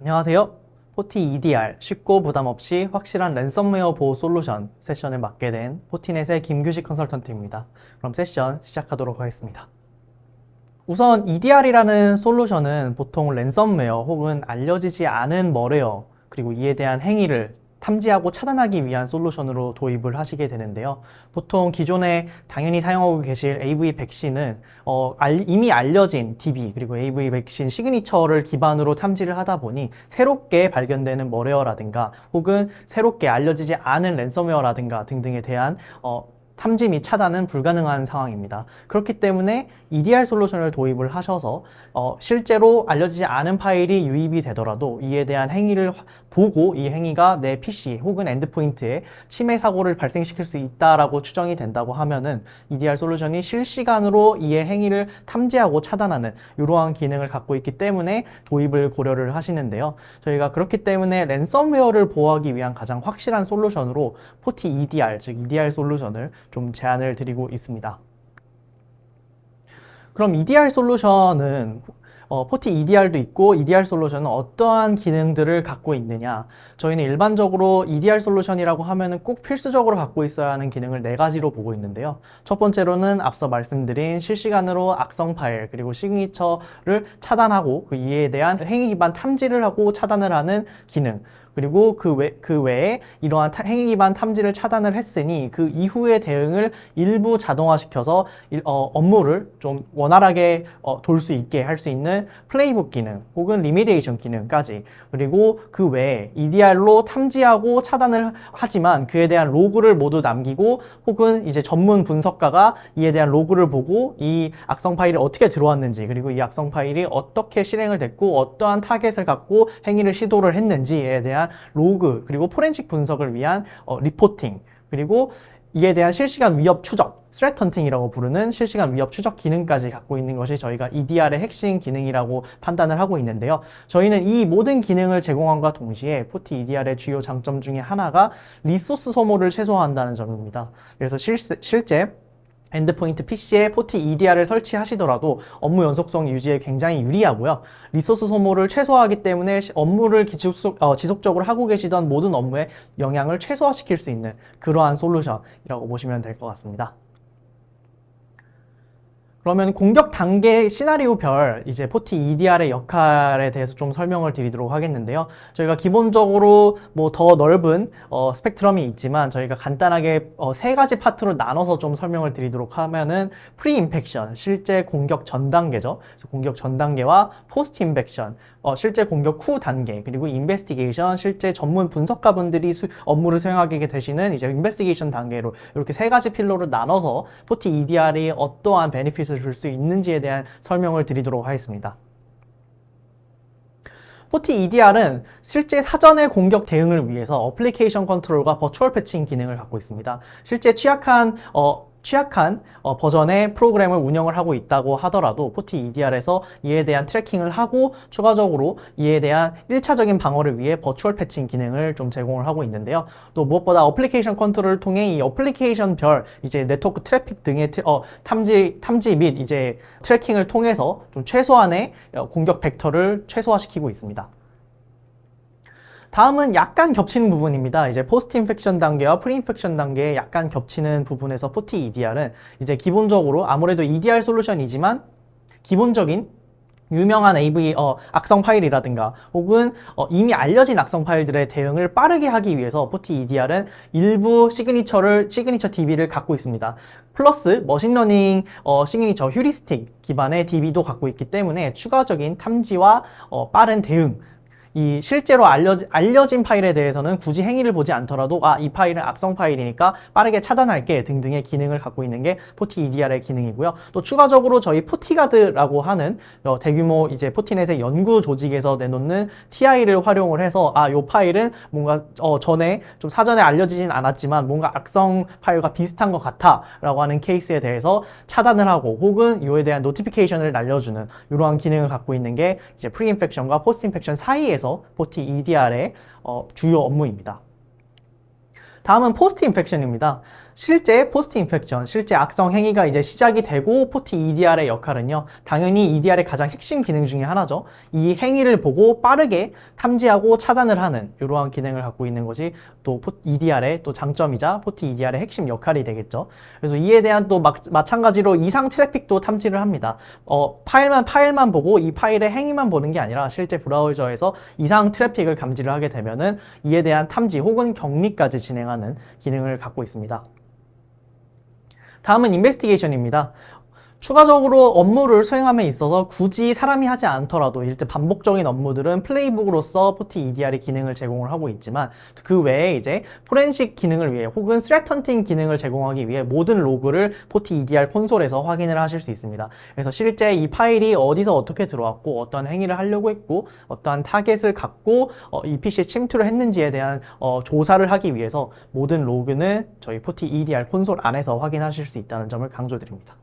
안녕하세요. 포티 EDR, 쉽고 부담 없이 확실한 랜섬웨어 보호 솔루션 세션을 맡게 된 포티넷의 김규식 컨설턴트입니다. 그럼 세션 시작하도록 하겠습니다. 우선 EDR이라는 솔루션은 보통 랜섬웨어 혹은 알려지지 않은 머레어 그리고 이에 대한 행위를 탐지하고 차단하기 위한 솔루션으로 도입을 하시게 되는데요. 보통 기존에 당연히 사용하고 계실 AV 백신은 이미 알려진 DB 그리고 AV 백신 시그니처를 기반으로 탐지를 하다 보니 새롭게 발견되는 머레어라든가 혹은 새롭게 알려지지 않은 랜섬웨어라든가 등등에 대한 탐지 및 차단은 불가능한 상황입니다. 그렇기 때문에 EDR 솔루션을 도입을 하셔서 실제로 알려지지 않은 파일이 유입이 되더라도 이에 대한 행위를 보고 이 행위가 내 PC 혹은 엔드포인트에 침해 사고를 발생시킬 수 있다라고 추정이 된다고 하면은 EDR 솔루션이 실시간으로 이의 행위를 탐지하고 차단하는 이러한 기능을 갖고 있기 때문에 도입을 고려를 하시는데요. 저희가 그렇기 때문에 랜섬웨어를 보호하기 위한 가장 확실한 솔루션으로 포티 EDR, 즉 EDR 솔루션을 좀 제안을 드리고 있습니다. 그럼 EDR 솔루션은 포티 EDR도 있고 EDR 솔루션은 어떠한 기능들을 갖고 있느냐? 저희는 일반적으로 EDR 솔루션이라고 하면은 꼭 필수적으로 갖고 있어야 하는 기능을 4가지로 보고 있는데요. 첫 번째로는 앞서 말씀드린 실시간으로 악성 파일 그리고 시그니처를 차단하고 그 이에 대한 행위 기반 탐지를 하고 차단을 하는 기능. 그리고 그 외에 이러한 행위 기반 탐지를 차단을 했으니 그 이후의 대응을 일부 자동화시켜서 업무를 좀 원활하게 돌 수 있게 할 수 있는 플레이북 기능 혹은 리미디에이션 기능까지, 그리고 그 외에 EDR로 탐지하고 차단을 하지만 그에 대한 로그를 모두 남기고 혹은 이제 전문 분석가가 이에 대한 로그를 보고 이 악성 파일이 어떻게 들어왔는지 그리고 이 악성 파일이 어떻게 실행을 됐고 어떠한 타겟을 갖고 행위를 시도를 했는지에 대한 로그 그리고 포렌식 분석을 위한 리포팅, 그리고 이에 대한 실시간 위협 추적, 스레트 헌팅이라고 부르는 실시간 위협 추적 기능까지 갖고 있는 것이 저희가 EDR의 핵심 기능이라고 판단을 하고 있는데요. 저희는 이 모든 기능을 제공함과 동시에 포티 EDR의 주요 장점 중에 하나가 리소스 소모를 최소화한다는 점입니다. 그래서 실제 엔드포인트 PC에 포티 EDR을 설치하시더라도 업무 연속성 유지에 굉장히 유리하고요. 리소스 소모를 최소화하기 때문에 업무를 지속적으로 하고 계시던 모든 업무에 영향을 최소화시킬 수 있는 그러한 솔루션이라고 보시면 될 것 같습니다. 그러면 공격 단계 시나리오별 이제 포티 EDR의 역할에 대해서 좀 설명을 드리도록 하겠는데요. 저희가 기본적으로 뭐 더 넓은 스펙트럼이 있지만 저희가 간단하게 3가지 파트로 나눠서 좀 설명을 드리도록 하면은 프리 임팩션, 실제 공격 전 단계죠. 그래서 공격 전 단계와 포스트 임팩션, 실제 공격 후 단계, 그리고 인베스티게이션, 실제 전문 분석가분들이 업무를 수행하게 되시는 이제 인베스티게이션 단계로 이렇게 3가지 필러로 나눠서 포티 EDR이 어떠한 베네핏을 줄 수 있는지에 대한 설명을 드리도록 하겠습니다. 포티 EDR은 실제 사전의 공격 대응을 위해서 어플리케이션 컨트롤과 버추얼 패칭 기능을 갖고 있습니다. 실제 취약한 버전의 프로그램을 운영을 하고 있다고 하더라도 포티 EDR에서 이에 대한 트래킹을 하고 추가적으로 이에 대한 1차적인 방어를 위해 버추얼 패칭 기능을 좀 제공을 하고 있는데요. 또 무엇보다 어플리케이션 컨트롤을 통해 이 어플리케이션 별 이제 네트워크 트래픽 등의 탐지 및 이제 트래킹을 통해서 좀 최소한의 공격 벡터를 최소화시키고 있습니다. 다음은 약간 겹치는 부분입니다. 이제 포스트 인펙션 단계와 프리 인펙션 단계에 약간 겹치는 부분에서 포티 EDR은 이제 기본적으로 아무래도 EDR 솔루션이지만 기본적인 유명한 AV 악성 파일이라든가 혹은 이미 알려진 악성 파일들의 대응을 빠르게 하기 위해서 포티 EDR은 일부 시그니처 DB를 갖고 있습니다. 플러스 머신러닝 시그니처 휴리스틱 기반의 DB도 갖고 있기 때문에 추가적인 탐지와 빠른 대응, 이 실제로 알려진 파일에 대해서는 굳이 행위를 보지 않더라도 이 파일은 악성 파일이니까 빠르게 차단할게 등등의 기능을 갖고 있는 게 포티 EDR의 기능이고요. 또 추가적으로 저희 포티가드라고 하는 대규모 이제 포티넷의 연구 조직에서 내놓는 TI를 활용을 해서 이 파일은 뭔가 전에 좀 사전에 알려지진 않았지만 뭔가 악성 파일과 비슷한 것 같아 라고 하는 케이스에 대해서 차단을 하고 혹은 이에 대한 노티피케이션을 날려주는 이러한 기능을 갖고 있는 게 이제 프리 인펙션과 포스트 인펙션 사이에서 포티 EDR의 주요 업무입니다. 다음은 포스트 인펙션입니다. 실제 포스트 인펙션, 실제 악성 행위가 이제 시작이 되고 포티 EDR의 역할은요, 당연히 EDR의 가장 핵심 기능 중에 하나죠. 이 행위를 보고 빠르게 탐지하고 차단을 하는 이러한 기능을 갖고 있는 것이 또 EDR의 또 장점이자 포티 EDR의 핵심 역할이 되겠죠. 그래서 이에 대한 또 마찬가지로 이상 트래픽도 탐지를 합니다. 파일만 보고 이 파일의 행위만 보는 게 아니라 실제 브라우저에서 이상 트래픽을 감지를 하게 되면은 이에 대한 탐지 혹은 격리까지 진행하는 기능을 갖고 있습니다. 다음은 인베스티게이션입니다. 추가적으로 업무를 수행함에 있어서 굳이 사람이 하지 않더라도 일제 반복적인 업무들은 플레이북으로서 포티 EDR이 기능을 제공을 하고 있지만 그 외에 이제 포렌식 기능을 위해 혹은 스트레트 헌팅 기능을 제공하기 위해 모든 로그를 포티 EDR 콘솔에서 확인을 하실 수 있습니다. 그래서 실제 이 파일이 어디서 어떻게 들어왔고 어떠한 행위를 하려고 했고 어떠한 타겟을 갖고 이 PC에 침투를 했는지에 대한 조사를 하기 위해서 모든 로그는 저희 포티 EDR 콘솔 안에서 확인하실 수 있다는 점을 강조드립니다.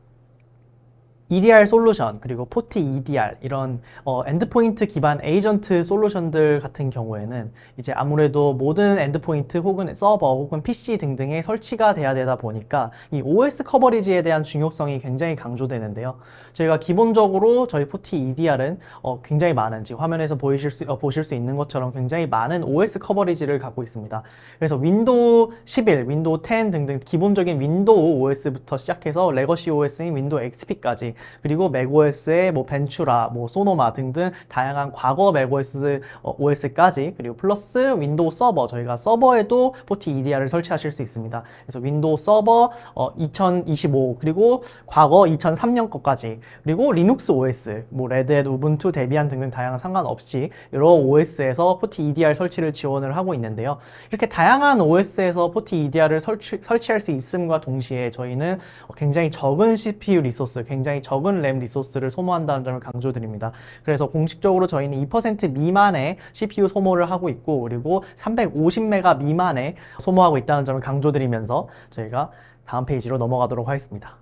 EDR 솔루션 그리고 포티 EDR 이런 엔드포인트 기반 에이전트 솔루션들 같은 경우에는 이제 아무래도 모든 엔드포인트 혹은 서버 혹은 PC 등등에 설치가 돼야 되다 보니까 이 OS 커버리지에 대한 중요성이 굉장히 강조되는데요. 저희가 기본적으로 저희 포티 EDR은 굉장히 많은, 지금 화면에서 보실 수 있는 것처럼 굉장히 많은 OS 커버리지를 갖고 있습니다. 그래서 윈도우 11, 윈도우 10 등등 기본적인 윈도우 OS부터 시작해서 레거시 OS인 윈도우 XP까지, 그리고 맥OS의 뭐 벤츄라, 뭐 소노마 등등 다양한 과거 맥OS OS까지, 그리고 플러스 윈도우 서버, 저희가 서버에도 포티 EDR을 설치하실 수 있습니다. 그래서 윈도우 서버 2025 그리고 과거 2003년 것까지, 그리고 리눅스 OS, 뭐 레드햇, 우분투, 데비안 등등 다양한 상관없이 여러 OS에서 포티 EDR 설치를 지원을 하고 있는데요. 이렇게 다양한 OS에서 포티 EDR을 설치할 수 있음과 동시에 저희는 굉장히 적은 CPU 리소스, 굉장히 적은 램 리소스를 소모한다는 점을 강조드립니다. 그래서 공식적으로 저희는 2% 미만의 CPU 소모를 하고 있고, 그리고 350메가 미만의 소모하고 있다는 점을 강조드리면서 저희가 다음 페이지로 넘어가도록 하겠습니다.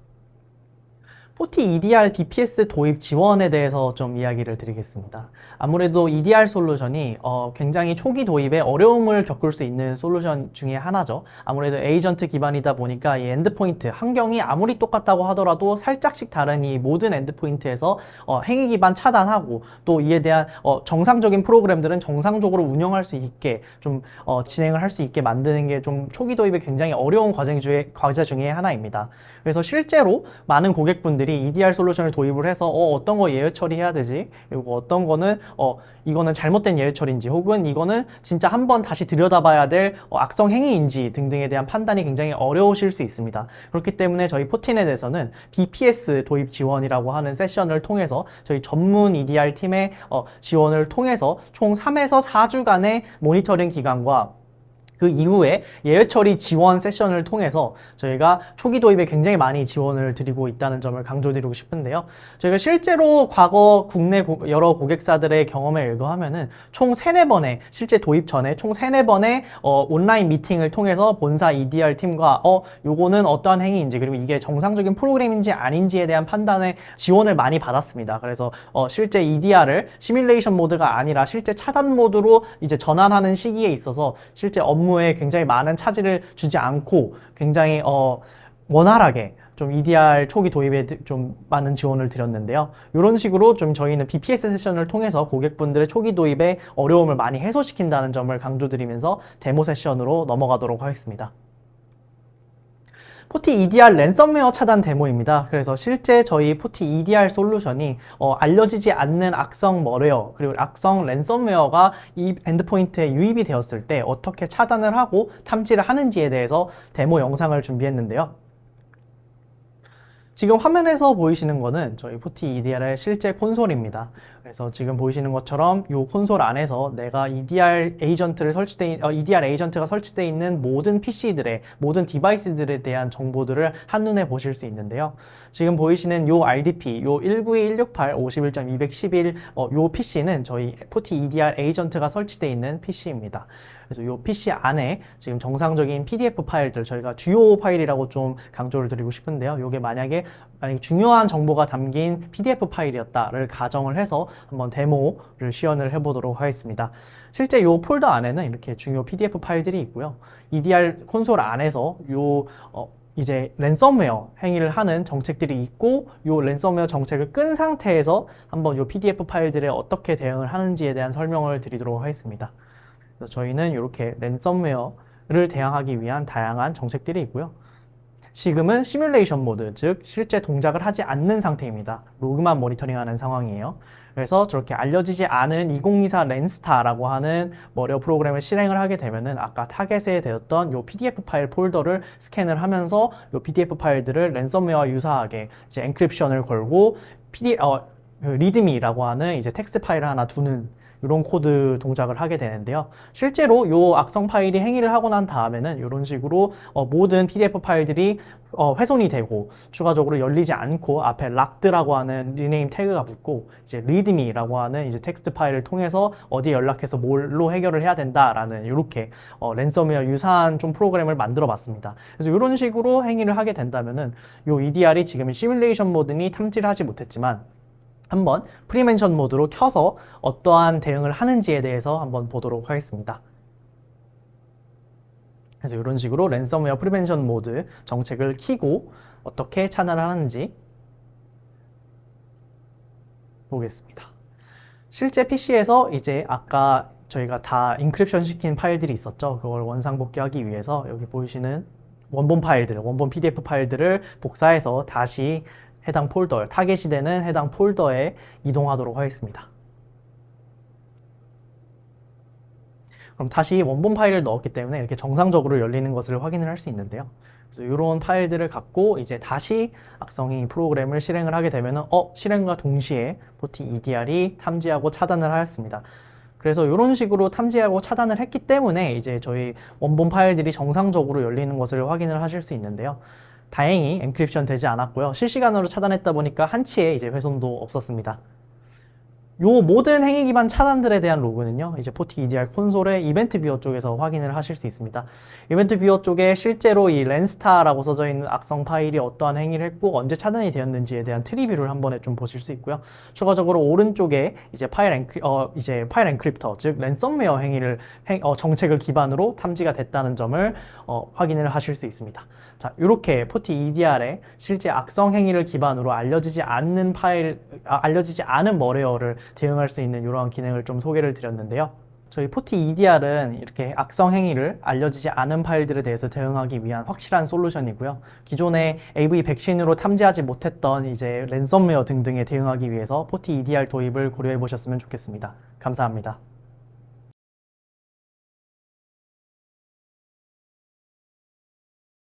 포티 EDR BPS 도입 지원에 대해서 좀 이야기를 드리겠습니다. 아무래도 EDR 솔루션이 굉장히 초기 도입에 어려움을 겪을 수 있는 솔루션 중에 하나죠. 아무래도 에이전트 기반이다 보니까 이 엔드포인트, 환경이 아무리 똑같다고 하더라도 살짝씩 다른 이 모든 엔드포인트에서 행위 기반 차단하고, 또 이에 대한 정상적인 프로그램들은 정상적으로 운영할 수 있게 좀 진행을 할 수 있게 만드는 게 좀 초기 도입에 굉장히 어려운 과제 중에 하나입니다. 그래서 실제로 많은 고객분들이 EDR 솔루션을 도입을 해서 어떤 거 예외 처리해야 되지? 그리고 어떤 거는 이거는 잘못된 예외 처리인지, 혹은 이거는 진짜 한번 다시 들여다봐야 될 악성 행위인지 등등에 대한 판단이 굉장히 어려우실 수 있습니다. 그렇기 때문에 저희 포티넷에서는 BPS 도입 지원이라고 하는 세션을 통해서 저희 전문 EDR 팀의 지원을 통해서 총 3에서 4주간의 모니터링 기간과 그 이후에 예외 처리 지원 세션을 통해서 저희가 초기 도입에 굉장히 많이 지원을 드리고 있다는 점을 강조드리고 싶은데요. 저희가 실제로 과거 국내 여러 고객사들의 경험에 의거하면은 총 3-4번의, 실제 도입 전에 총 3-4번의 온라인 미팅을 통해서 본사 EDR 팀과 요거는 어떠한 행위인지, 그리고 이게 정상적인 프로그램인지 아닌지에 대한 판단에 지원을 많이 받았습니다. 그래서 실제 EDR을 시뮬레이션 모드가 아니라 실제 차단 모드로 이제 전환하는 시기에 있어서 실제 업무에 굉장히 많은 차질을 주지 않고 굉장히 원활하게 좀 EDR 초기 도입에 좀 많은 지원을 드렸는데요. 이런 식으로 좀 저희는 BPS 세션을 통해서 고객분들의 초기 도입에 어려움을 많이 해소시킨다는 점을 강조드리면서 데모 세션으로 넘어가도록 하겠습니다. 포티 EDR 랜섬웨어 차단 데모입니다. 그래서 실제 저희 포티 EDR 솔루션이 알려지지 않는 악성 머레어 그리고 악성 랜섬웨어가 이 엔드포인트에 유입이 되었을 때 어떻게 차단을 하고 탐지를 하는지에 대해서 데모 영상을 준비했는데요. 지금 화면에서 보이시는 거는 저희 포티 EDR의 실제 콘솔입니다. 그래서 지금 보이시는 것처럼 이 콘솔 안에서 내가 EDR 에이전트가 설치되어 있는 모든 PC들의 모든 디바이스들에 대한 정보들을 한눈에 보실 수 있는데요. 지금 보이시는 이 RDP, 이 192.168.51.211 이 PC는 저희 포티 EDR 에이전트가 설치되어 있는 PC입니다. 그래서 이 PC 안에 지금 정상적인 PDF 파일들, 저희가 주요 파일이라고 좀 강조를 드리고 싶은데요. 이게 만약에 중요한 정보가 담긴 PDF 파일이었다를 가정을 해서 한번 데모를 시연을 해보도록 하겠습니다. 실제 이 폴더 안에는 이렇게 중요 PDF 파일들이 있고요. EDR 콘솔 안에서 이제 랜섬웨어 행위를 하는 정책들이 있고 요 랜섬웨어 정책을 끈 상태에서 한번 요 PDF 파일들에 어떻게 대응을 하는지에 대한 설명을 드리도록 하겠습니다. 그래서 저희는 이렇게 랜섬웨어를 대항하기 위한 다양한 정책들이 있고요. 지금은 시뮬레이션 모드, 즉 실제 동작을 하지 않는 상태입니다. 로그만 모니터링하는 상황이에요. 그래서 저렇게 알려지지 않은 2024 랜스타라고 하는 머리어 프로그램을 실행을 하게 되면은 아까 타겟에 되었던 요 PDF 파일 폴더를 스캔을 하면서 요 PDF 파일들을 랜섬웨어와 유사하게 이제 엔크립션을 걸고 리드미라고 하는 이제 텍스트 파일을 하나 두는 이런 코드 동작을 하게 되는데요. 실제로 이 악성 파일이 행위를 하고 난 다음에는 이런 식으로 모든 PDF 파일들이 훼손이 되고 추가적으로 열리지 않고 앞에 locked라고 하는 리네임 태그가 붙고 이제 readme라고 하는 이제 텍스트 파일을 통해서 어디에 연락해서 뭘로 해결을 해야 된다라는 이렇게 랜섬웨어 유사한 좀 프로그램을 만들어 봤습니다. 그래서 이런 식으로 행위를 하게 된다면은 이 EDR이 지금 시뮬레이션 모드니 탐지를 하지 못했지만 한번 프리멘션 모드로 켜서 어떠한 대응을 하는지에 대해서 한번 보도록 하겠습니다. 그래서 이런 식으로 랜섬웨어 프리벤션 모드 정책을 켜고 어떻게 차단을 하는지 보겠습니다. 실제 PC에서 이제 아까 저희가 다 인크립션 시킨 파일들이 있었죠. 그걸 원상복귀하기 위해서 여기 보이시는 원본 파일들, 원본 PDF 파일들을 복사해서 다시 해당 폴더, 타겟이 되는 해당 폴더에 이동하도록 하겠습니다. 그럼 다시 원본 파일을 넣었기 때문에 이렇게 정상적으로 열리는 것을 확인을 할 수 있는데요. 그래서 이런 파일들을 갖고 이제 다시 악성이 프로그램을 실행을 하게 되면은 실행과 동시에 포티 EDR이 탐지하고 차단을 하였습니다. 그래서 이런 식으로 탐지하고 차단을 했기 때문에 이제 저희 원본 파일들이 정상적으로 열리는 것을 확인을 하실 수 있는데요. 다행히 엔크립션 되지 않았고요. 실시간으로 차단했다 보니까 한치의 이제 훼손도 없었습니다. 요 모든 행위 기반 차단들에 대한 로그는요, 이제 포티 EDR 콘솔의 이벤트 뷰어 쪽에서 확인을 하실 수 있습니다. 이벤트 뷰어 쪽에 실제로 이 랜스타라고 써져 있는 악성 파일이 어떠한 행위를 했고 언제 차단이 되었는지에 대한 트리뷰를 한 번에 좀 보실 수 있고요. 추가적으로 오른쪽에 이제 파일 엔크립터, 즉 랜섬웨어 행위를 정책을 기반으로 탐지가 됐다는 점을 확인을 하실 수 있습니다. 자, 이렇게 포티 EDR의 실제 악성 행위를 기반으로 알려지지 않는 머레어를 대응할 수 있는 이러한 기능을 좀 소개를 드렸는데요. 저희 포티 EDR은 이렇게 악성 행위를 알려지지 않은 파일들에 대해서 대응하기 위한 확실한 솔루션이고요. 기존의 AV 백신으로 탐지하지 못했던 이제 랜섬웨어 등등에 대응하기 위해서 포티 EDR 도입을 고려해 보셨으면 좋겠습니다. 감사합니다.